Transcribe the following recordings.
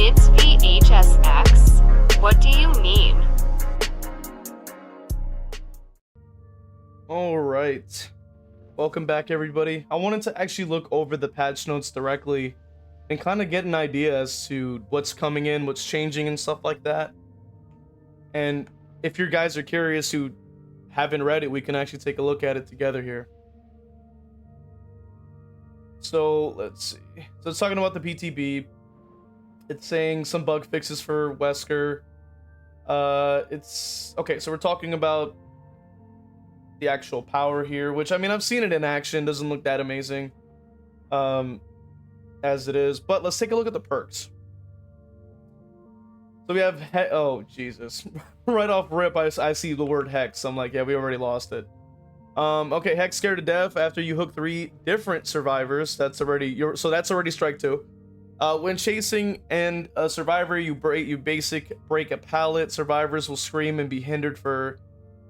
It's v.h.s.x. What do you mean? Alright. Welcome back, everybody. I wanted to actually look over the patch notes directly and kind of get an idea as to what's coming in, what's changing, and stuff like that. And if you guys are curious who haven't read it, we can actually take a look at it together here. So, let's see. So it's talking about the PTB. It's saying some bug fixes for Wesker. It's okay, so we're talking about the actual power here, which I mean, I've seen it in action, doesn't look that amazing as it is, but let's take a look at the perks. So we have oh Jesus. Right off rip, I see the word hex. I'm like, yeah, we already lost it. Okay, hex scared to death after you hook 3 different survivors. That's already that's already strike 2. When chasing and a survivor, you break a pallet. Survivors will scream and be hindered for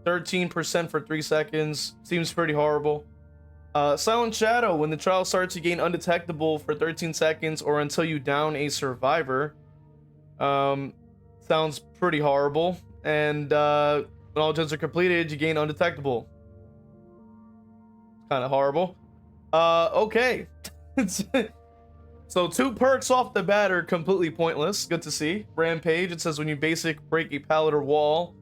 13% for 3 seconds. Seems pretty horrible. Silent Shadow. When the trial starts, you gain undetectable for 13 seconds or until you down a survivor. Sounds pretty horrible. And when all gens are completed, you gain undetectable. Kind of horrible. Okay. So 2 perks off the bat are completely pointless. Good to see. Rampage. It says when you break a pallet or wall,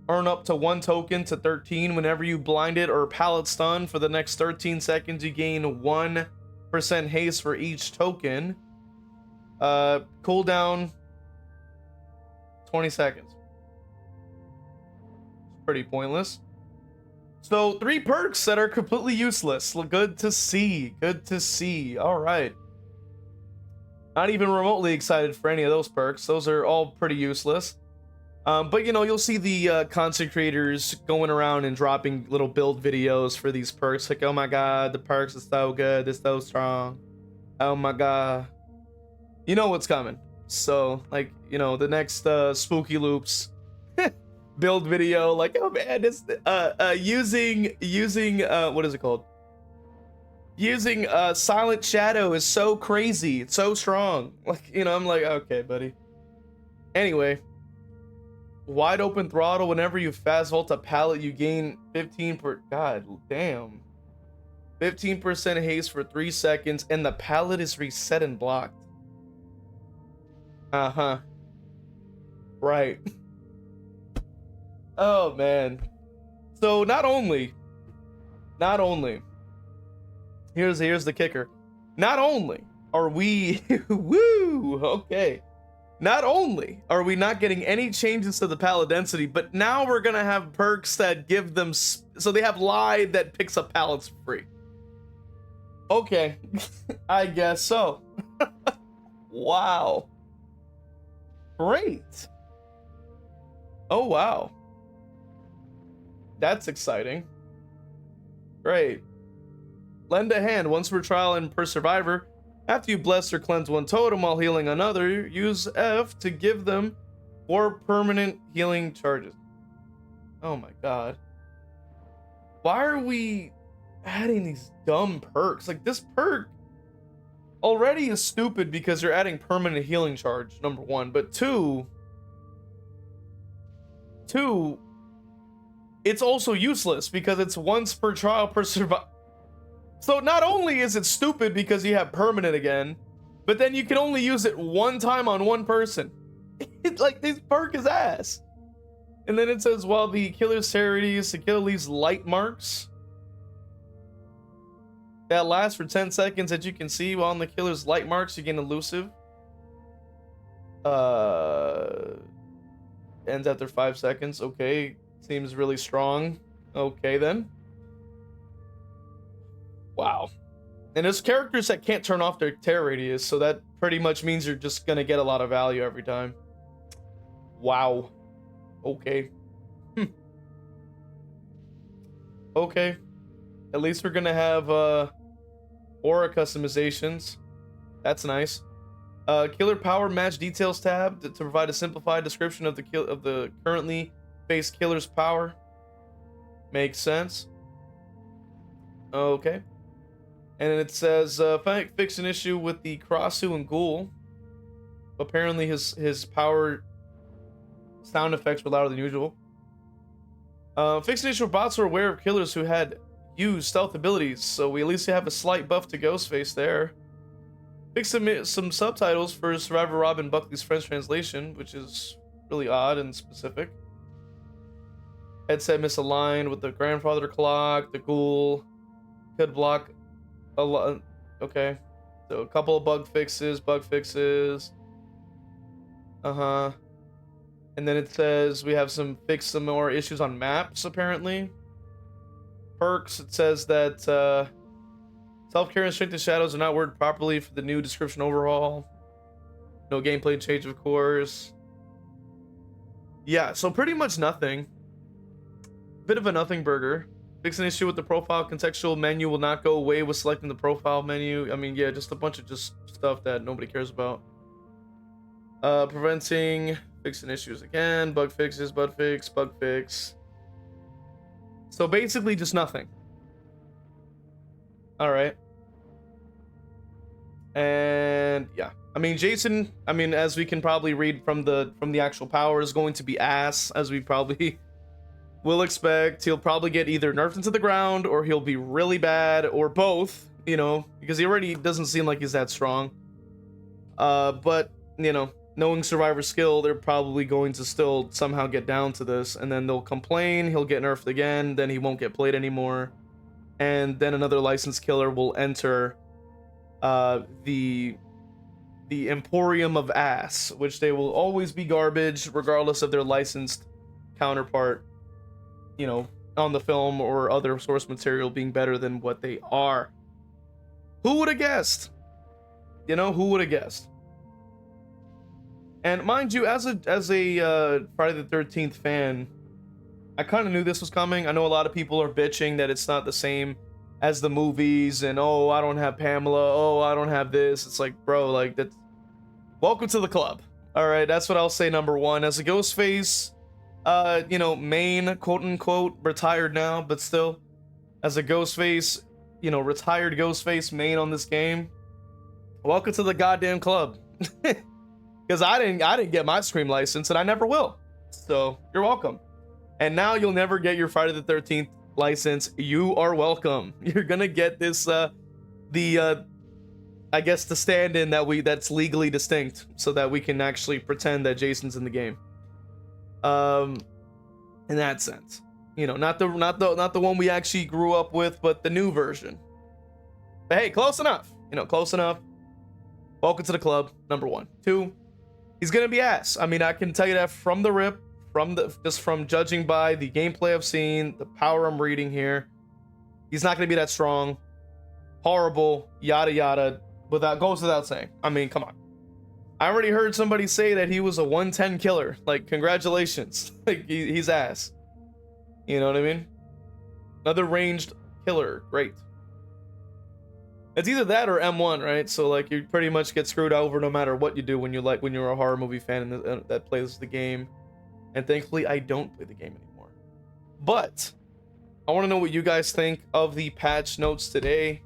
earn up to 1 token to 13. Whenever you blinded or pallet stun for the next 13 seconds, you gain 1% haste for each token. Cooldown 20 seconds. Pretty pointless. So 3 perks that are completely useless. Good to see. Good to see. All right. Not even remotely excited for any of those perks. Those are all pretty useless. But you know, you'll see the content creators going around and dropping little build videos for these perks. Like, oh my god, the perks are so good. They're so strong. Oh my god. You know what's coming. So, like, you know, the next Spooky Loops build video, like, oh man, it's using what is it called? Using Silent Shadow is so crazy. It's so strong. Like, you know, I'm like, okay, buddy. Anyway, wide open throttle. Whenever you fast vault a pallet, you gain 15 per. God damn. 15% haste for 3 seconds, and the pallet is reset and blocked. Uh-huh. Right. Oh man. So not only here's the kicker. Not only are we woo, okay. Not only are we not getting any changes to the pallet density, but now we're gonna have perks that give them so they have live that picks up pallets for free. Okay. I guess so. Wow. Great. Oh wow. That's exciting. Great. Lend a hand once per trial and per survivor. After you bless or cleanse 1 totem while healing another, use F to give them 4 permanent healing charges. Oh my god. Why are we adding these dumb perks? Like, this perk already is stupid because you're adding permanent healing charge, number 1. But two, it's also useless because it's once per trial per survivor. So not only is it stupid because you have permanent again, but then you can only use it 1 time on 1 person. It's like, this perk is ass. And then it says, while the killer's terrorities, the killer leaves light marks that last for 10 seconds that you can see. While on the killer's light marks, you gain elusive. Ends after 5 seconds. Okay. Seems really strong. Okay, then. Wow. And there's characters that can't turn off their tear radius, so that pretty much means you're just gonna get a lot of value every time. Wow. Okay. Okay. At least we're gonna have aura customizations. That's nice. Killer power match details tab to provide a simplified description of the currently faced killer's power. Makes sense. Okay. And it says fix an issue with the Krassu and Ghoul. Apparently his power sound effects were louder than usual. Fixed initial bots were aware of killers who had used stealth abilities, so we at least have a slight buff to Ghostface there. Fixed some subtitles for Survivor Robin Buckley's French translation, which is really odd and specific. Headset misaligned with the grandfather clock. The ghoul could block a lot. Okay, so a couple of bug fixes. And then it says we have some more issues on maps, apparently. Perks, it says that self-care and strength and shadows are not worded properly for the new description overhaul. No gameplay change, of course. Yeah, so pretty much nothing. Bit of a nothing burger. Fix an issue with the profile contextual menu will not go away with selecting the profile menu. I mean, yeah, just a bunch of just stuff that nobody cares about. Preventing... Fixing issues again, bug fixes, bug fix. So basically just nothing. All right. And yeah, I mean, Jason, I mean, as we can probably read from the actual power, is going to be ass, as we probably will expect. He'll probably get either nerfed into the ground or he'll be really bad, or both, you know, because he already doesn't seem like he's that strong. But, you know, knowing Survivor's skill, they're probably going to still somehow get down to this, and then they'll complain, he'll get nerfed again, then he won't get played anymore, and then another licensed killer will enter the Emporium of Ass, which they will always be garbage, regardless of their licensed counterpart, you know, on the film or other source material being better than what they are. Who would have guessed? You know, who would have guessed? And mind you, as a Friday the 13th fan, I kind of knew this was coming. I know a lot of people are bitching that it's not the same as the movies, and oh, I don't have Pamela, oh, I don't have this. It's like, bro, like, that's... Welcome to the club. All right, that's what I'll say. Number one, as a Ghostface, you know, main, quote unquote, retired now, but still, as a Ghostface, you know, retired Ghostface main on this game, welcome to the goddamn club. Because I didn't get my Scream license, and I never will. So you're welcome. And now you'll never get your Friday the 13th license. You are welcome. You're gonna get this I guess the stand-in that's legally distinct, so that we can actually pretend that Jason's in the game. In that sense, you know, not the one we actually grew up with, but the new version. But hey, close enough. You know, close enough. Welcome to the club. Number one. Two. He's gonna be ass. I mean, I can tell you that from the rip, just from judging by the gameplay I've seen, the power I'm reading here. He's not gonna be that strong. Horrible, yada yada. Goes without saying. I mean, come on. I already heard somebody say that he was a 110 killer. Like, congratulations. Like, he's ass. You know what I mean? Another ranged killer. Great. It's either that or M1, right? So like you pretty much get screwed over no matter what you do when you're a horror movie fan that plays the game. And thankfully I don't play the game anymore. But I want to know what you guys think of the patch notes today.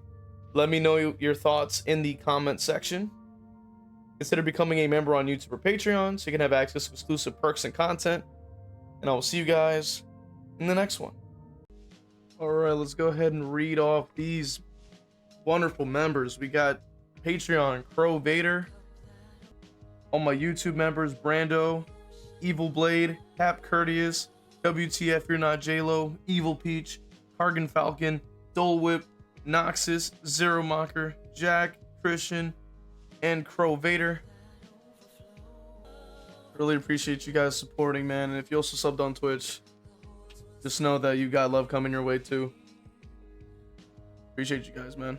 Let me know your thoughts in the comment section. Consider becoming a member on YouTube or Patreon so you can have access to exclusive perks and content. And I will see you guys in the next one. All right, let's go ahead and read off these wonderful members. We got Patreon Crow Vader. All my YouTube members: Brando, Evil Blade, Cap Courteous, WTF You're Not JLo, Evil Peach, Cargan Falcon, Dole Whip, Noxus, Zero Mocker, Jack, Christian, and Crow Vader. Really appreciate you guys supporting, man. And if you also subbed on Twitch, just know that you got love coming your way too. Appreciate you guys, man.